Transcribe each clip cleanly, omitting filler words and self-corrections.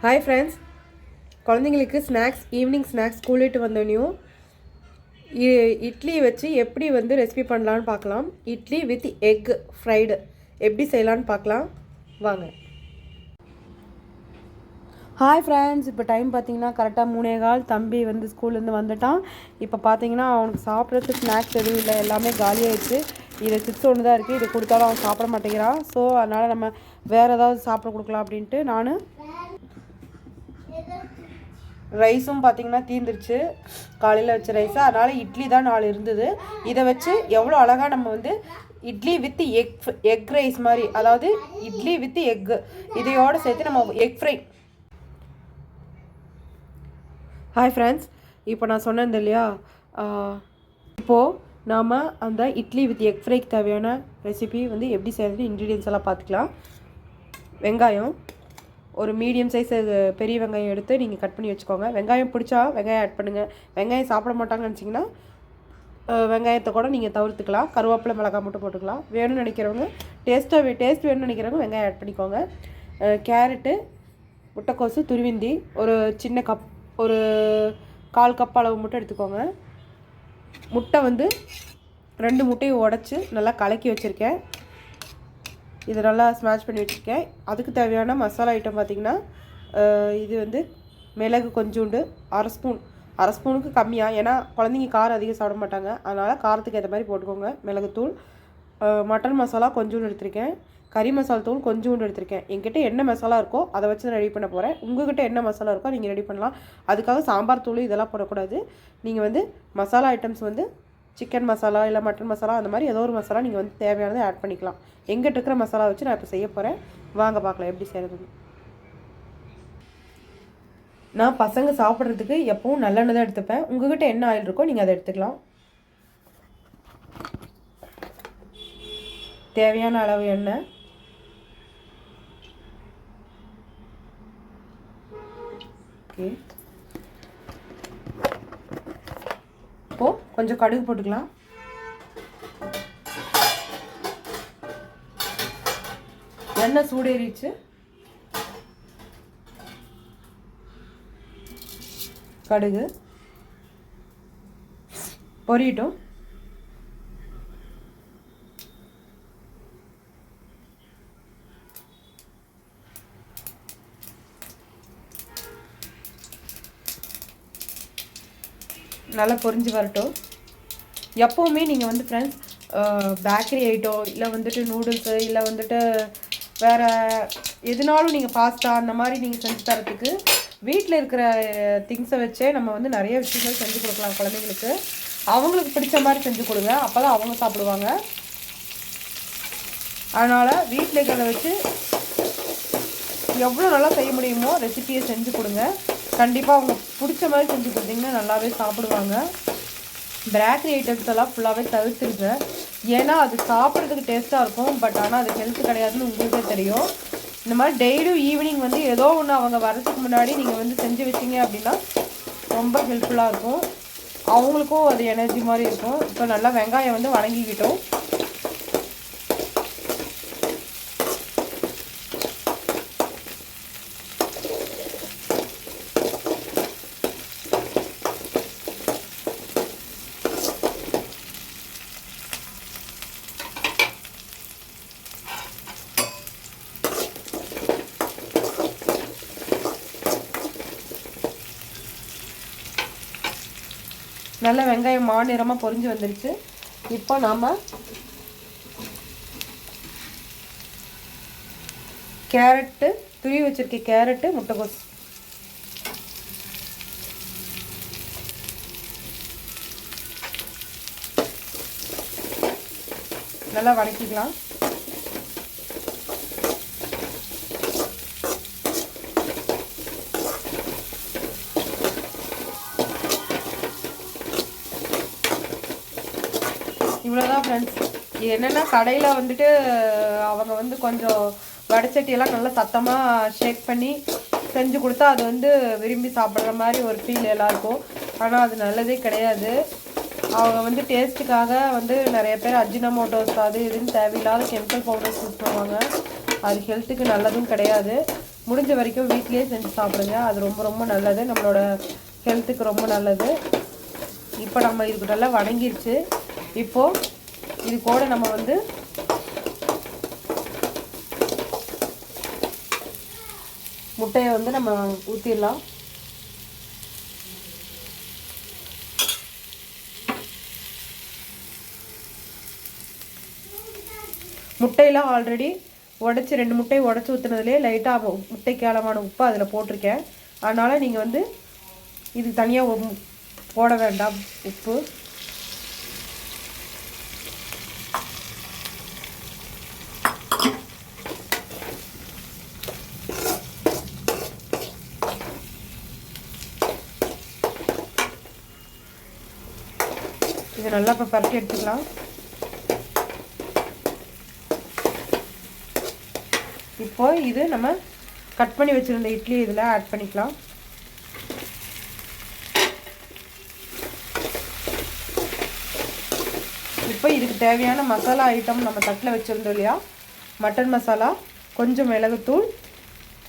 Hi friends, குழந்தைங்களுக்கு snacks evening snacks school விட்டு வந்தோடனையும் இட்லி வச்சு எப்படி வந்து ரெசிபி பண்ணலான்னு பார்க்கலாம். இட்லி வித் எக் ஃப்ரைடு எப்படி செய்யலான்னு பார்க்கலாம் வாங்க. ஹாய் ஃப்ரெண்ட்ஸ், இப்போ டைம் பார்த்தீங்கன்னா கரெக்டாக 3:15. தம்பி வந்து ஸ்கூல்லேருந்து வந்துட்டான். இப்போ பார்த்தீங்கன்னா அவனுக்கு சாப்பிட்றதுக்கு ஸ்நாக்ஸ் எதுவும் இல்லை, எல்லாமே காலியாகிடுச்சு. இது சிப்ஸ் ஒன்று தான் இருக்குது, இது கொடுத்தாலும் அவன் சாப்பிட மாட்டேங்கிறான். ஸோ அதனால் நம்ம வேறு ஏதாவது சாப்பிட கொடுக்கலாம் அப்படின்ட்டு நான் ரைஸும் பார்த்திங்கன்னா தீர்ந்துருச்சு, காலையில் வச்ச ரைஸு. அதனால் இட்லி தான் 4 இருந்தது. இதை வச்சு எவ்வளோ அழகாக நம்ம வந்து இட்லி வித் எக் ரைஸ் மாதிரி, அதாவது இட்லி வித் எக்கு இதையோடு சேர்த்து நம்ம எக் ஃப்ரை. ஹாய் ஃப்ரெண்ட்ஸ், இப்போ நான் சொன்னேன் இல்லையா, இப்போது நாம் அந்த இட்லி வித் எக் ஃப்ரைக்கு தேவையான ரெசிபி வந்து எப்படி செய்கிறது, இன்க்ரீடியன்ஸ் எல்லாம் பார்த்துக்கலாம். வெங்காயம் ஒரு மீடியம் சைஸ் பெரிய வெங்காயம் எடுத்து நீங்கள் கட் பண்ணி வச்சுக்கோங்க. வெங்காயம் பிடிச்சா வெங்காயம் ஆட் பண்ணுங்கள். வெங்காயம் சாப்பிட மாட்டாங்கன்னு நினச்சிங்கன்னா வெங்காயத்தை கூட நீங்கள் தவிர்த்துக்கலாம். கருவேப்பிலை, மிளகாய் மட்டும் போட்டுக்கலாம். வேணும்னு நினைக்கிறவங்க டேஸ்ட் வேணும்னு நினைக்கிறவங்க வெங்காயம் ஆட் பண்ணிக்கோங்க. கேரட்டு, முட்டைக்கோசு துருவிந்தி ஒரு சின்ன கப், ஒரு 1/4 கப் அளவு முட்டை எடுத்துக்கோங்க. முட்டை வந்து 2 முட்டையை உடச்சி நல்லா கலக்கி வச்சுருக்கேன். இதை நல்லா ஸ்மாஷ் பண்ணி வச்சுருக்கேன். அதுக்கு தேவையான மசாலா ஐட்டம் பார்த்திங்கன்னா, இது வந்து மிளகு கொஞ்சோண்டு, அரை ஸ்பூனுக்கு கம்மியாக, ஏன்னா குழந்தைங்க காரம் அதிகம் சாப்பிட மாட்டாங்க, அதனால் காரத்துக்கு ஏற்ற மாதிரி போட்டுக்கோங்க. மிளகுத்தூள், மட்டன் மசாலா கொஞ்சோண்டு எடுத்திருக்கேன். கறி மசாலா தூள் கொஞ்சோண்டு எடுத்திருக்கேன். என்கிட்ட என்ன மசாலா இருக்கோ அதை வச்சு தான் ரெடி பண்ண போகிறேன். உங்கள்கிட்ட என்ன மசாலா இருக்கோ நீங்கள் ரெடி பண்ணலாம். அதுக்காக சாம்பார் தூள் இதெல்லாம் போடக்கூடாது. நீங்கள் வந்து மசாலா ஐட்டம்ஸ் வந்து சிக்கன் மசாலா இல்லை மட்டன் மசாலா, அந்த மாதிரி ஏதோ ஒரு மசாலா நீங்கள் வந்து தேவையானதை ஆட் பண்ணிக்கலாம். எங்கிட்ட இருக்கிற மசாலா வச்சு நான் இப்போ செய்ய போகிறேன். வாங்க பார்க்கலாம் எப்படி செய்கிறது. நான் பசங்க சாப்பிட்றதுக்கு எப்பவும் நல்லெண்ணெய் தான் எடுத்துப்பேன். உங்கள்கிட்ட என்ன ஆயில் இருக்கோ நீங்கள் அதை எடுத்துக்கலாம். தேவையான அளவு எண்ணெய். ஓகே, இப்போது கொஞ்சம் கடுகு போட்டுக்கலாம். எண்ணெய் சூடேறிச்சு. கடுகு பொரியட்டும். நல்லா பொரிஞ்சு வரட்டும். எப்போவுமே நீங்கள் வந்து ஃப்ரெண்ட்ஸ் பேக்கரி ஐட்டம் இல்லை வந்துட்டு நூடுல்ஸு இல்லை வந்துட்டு வேறு எதுனாலும் நீங்கள் பாஸ்தா அந்த மாதிரி நீங்கள் செஞ்சு தரத்துக்கு வீட்டில் இருக்கிற திங்ஸை வச்சே நம்ம வந்து நிறைய விஷயங்கள் செஞ்சு கொடுக்கலாம் குழந்தைங்களுக்கு. அவங்களுக்கு பிடிச்ச மாதிரி செஞ்சு கொடுங்க, அப்போ தான் அவங்க சாப்பிடுவாங்க. அதனால் வீட்டில் இருக்கிறத வச்சு எவ்வளோ நல்லா செய்ய முடியுமோ ரெசிபியை செஞ்சு கொடுங்க. கண்டிப்பாக அவங்க பிடிச்ச மாதிரி செஞ்சு கொடுத்தீங்கன்னா நல்லாவே சாப்பிடுவாங்க. பேக்கரி ஐட்டம்ஸ் எல்லாம் ஃபுல்லாகவே தவிர்த்துருங்க, ஏன்னா அது சாப்பிட்றதுக்கு டேஸ்ட்டாக இருக்கும், பட் ஆனால் அது ஹெல்த்து கிடையாதுன்னு உங்களுக்கே தெரியும். இந்த மாதிரி டெய்லியும் ஈவினிங் வந்து ஏதோ ஒன்று அவங்க வரதுக்கு முன்னாடி நீங்கள் வந்து செஞ்சு வச்சிங்க அப்படின்னா ரொம்ப ஹெல்ப்ஃபுல்லாக இருக்கும். அவங்களுக்கும் அது எனர்ஜி மாதிரி இருக்கும். இப்போ நல்லா வெங்காயம் வந்து வணங்கிக்கிட்டோம். நல்ல வெங்காயம் மாநிறமாக பொரிஞ்சு வந்துருச்சு. இப்போ நாம் கேரட்டு, துருவி வச்சிருக்க கேரட்டு, முட்டைக்கோஸ் நல்லா வதக்கிக்கலாம். இவ்வளோதான் ஃப்ரெண்ட்ஸ். இது என்னென்னா கடையில் வந்துட்டு அவங்க வந்து கொஞ்சம் வடைச்சட்டியெல்லாம் நல்லா சத்தமாக ஷேக் பண்ணி செஞ்சு கொடுத்தா அது வந்து விரும்பி சாப்பிட்ற மாதிரி ஒரு ஃபீல் எல்லாருக்கும். ஆனால் அது நல்லதே கிடையாது. அவங்க வந்து டேஸ்ட்டுக்காக வந்து நிறைய பேர் அஜினமோட்டோஸ் அது இதுன்னு தேவையில்லாத கெமிக்கல் பவுடர்ஸ் யூஸ் பண்ணுவாங்க. அது ஹெல்த்துக்கு நல்லதும் கிடையாது. முடிஞ்ச வரைக்கும் வீட்டிலேயே செஞ்சு சாப்பிடுங்க. அது ரொம்ப ரொம்ப நல்லது, நம்மளோட ஹெல்த்துக்கு ரொம்ப நல்லது. இப்போ நம்ம இதுக்கு நல்லா வணங்கிருச்சு. இப்போது இது கூட நம்ம வந்து முட்டையை வந்து நம்ம ஊற்றிடலாம். முட்டையெல்லாம் ஆல்ரெடி உடச்சி 2 முட்டையை உடச்சி ஊற்றுனதுலேயே லைட்டாக முட்டைக்கு ஆழமான உப்பு அதில் போட்டிருக்கேன். அதனால் நீங்கள் வந்து இது தனியாக போட வேண்டாம் உப்பு. இது நல்லா இப்போ பரட்டி எடுத்துக்கலாம். இப்போ இது நம்ம கட் பண்ணி வச்சுருந்த இட்லி இதில் ஆட் பண்ணிக்கலாம். இப்போ இதுக்கு தேவையான மசாலா ஐட்டம் நம்ம தட்டில் வச்சுருந்தோம் இல்லையா, மட்டன் மசாலா, கொஞ்சம் மிளகுத்தூள்,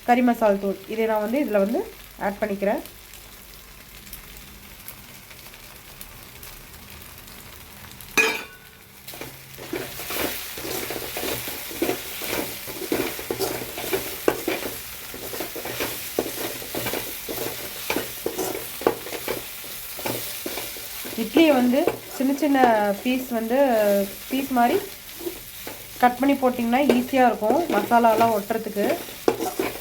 கறி மசாலா தூள், இதை நான் வந்து இதில் வந்து ஆட் பண்ணிக்கிறேன். இட்லியை வந்து சின்ன சின்ன பீஸ் மாதிரி கட் பண்ணி போட்டிங்கன்னா ஈஸியாக இருக்கும் மசாலாலாம் ஒட்டுறதுக்கு.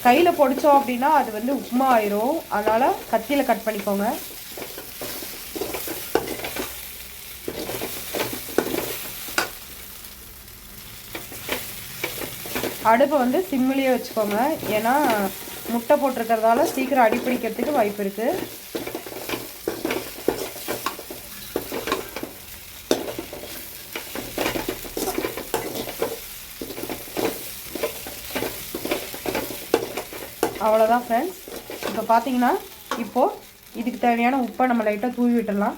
கையில் பொடிச்சோம் அப்படின்னா அது வந்து உப்புமா ஆயிரும். அதனால் கத்தியில் கட் பண்ணிக்கோங்க. அடுப்பை வந்து சிம்மிலேயே வச்சுக்கோங்க. ஏன்னா முட்டை போட்டிருக்கிறதால சீக்கிரம் அடிப்பிடிக்கிறதுக்கு வாய்ப்பு இருக்குது. அவ்வளோதான் ஃப்ரெண்ட்ஸ். இப்போ பார்த்தீங்கன்னா இப்போது இதுக்கு தேவையான உப்பை நம்ம லைட்டாக தூவி விட்டுடலாம்.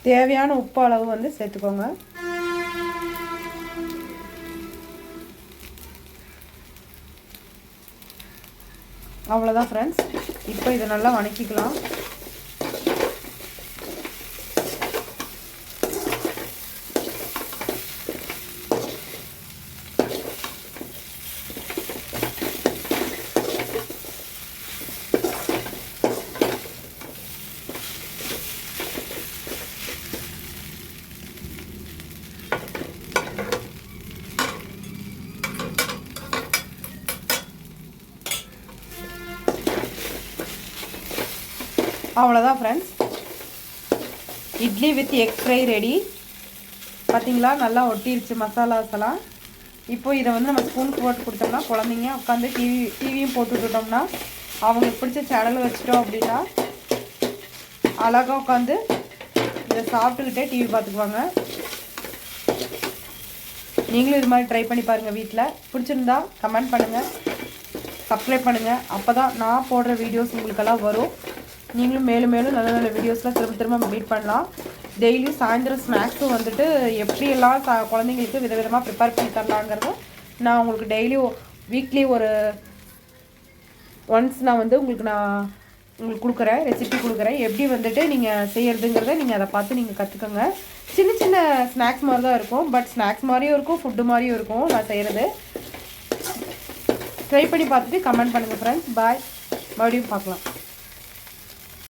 தேவையான உப்பு அளவு வந்து சேர்த்துக்கோங்க. அவ்வளோதான் ஃப்ரெண்ட்ஸ். இப்போ இதை நல்லா வணக்கிக்கலாம். அவ்வளோதான் friends, idli with egg fry ready. பார்த்திங்களா, நல்லா ஒட்டிருச்சு மசாலாஸ் எல்லாம். இப்போ இதை வந்து நம்ம ஸ்பூனுக்கு போட்டு கொடுத்தோம்னா குழந்தைங்க உட்காந்து டிவியும் போட்டு விட்டுட்டோம்னா அவங்களுக்கு பிடிச்ச சேனல் வச்சுட்டோம் அப்படின்னா அழகாக உட்காந்து இதை சாப்பிட்டுக்கிட்டே டிவி பார்த்துக்குவாங்க. நீங்களும் இது மாதிரி ட்ரை பண்ணி பாருங்கள் வீட்டில். பிடிச்சிருந்தா கமெண்ட் பண்ணுங்கள், சப்ஸ்கிரைப் பண்ணுங்கள். அப்போ தான் நான் போடுற வீடியோஸ் உங்களுக்கெல்லாம் வரும். நீங்களும் மேலும் மேலும் நல்ல நல்ல வீடியோஸ்லாம் திரும்ப மீட் பண்ணலாம். டெய்லியும் சாயந்தரம் ஸ்நாக்ஸும் வந்துட்டு எப்படியெல்லாம் குழந்தைங்களுக்கு விதவிதமாக ப்ரிப்பேர் பண்ணி தரலாங்கிறத நான் உங்களுக்கு டெய்லியும் வீக்லி ஒன்ஸ் நான் வந்து உங்களுக்கு கொடுக்குறேன், ரெசிபி கொடுக்குறேன். எப்படி வந்துட்டு நீங்கள் செய்கிறதுங்கிறத நீங்கள் அதை பார்த்து நீங்கள் கற்றுக்கோங்க. சின்ன சின்ன ஸ்நாக்ஸ் மாதிரி தான் இருக்கும், பட் ஸ்நாக்ஸ் மாதிரியும் இருக்கும், ஃபுட்டு மாதிரியும் இருக்கும் நான் செய்கிறது. ட்ரை பண்ணி பார்த்துட்டு கமெண்ட் பண்ணுங்கள் ஃப்ரெண்ட்ஸ். பாய், மறுபடியும் பார்க்கலாம்.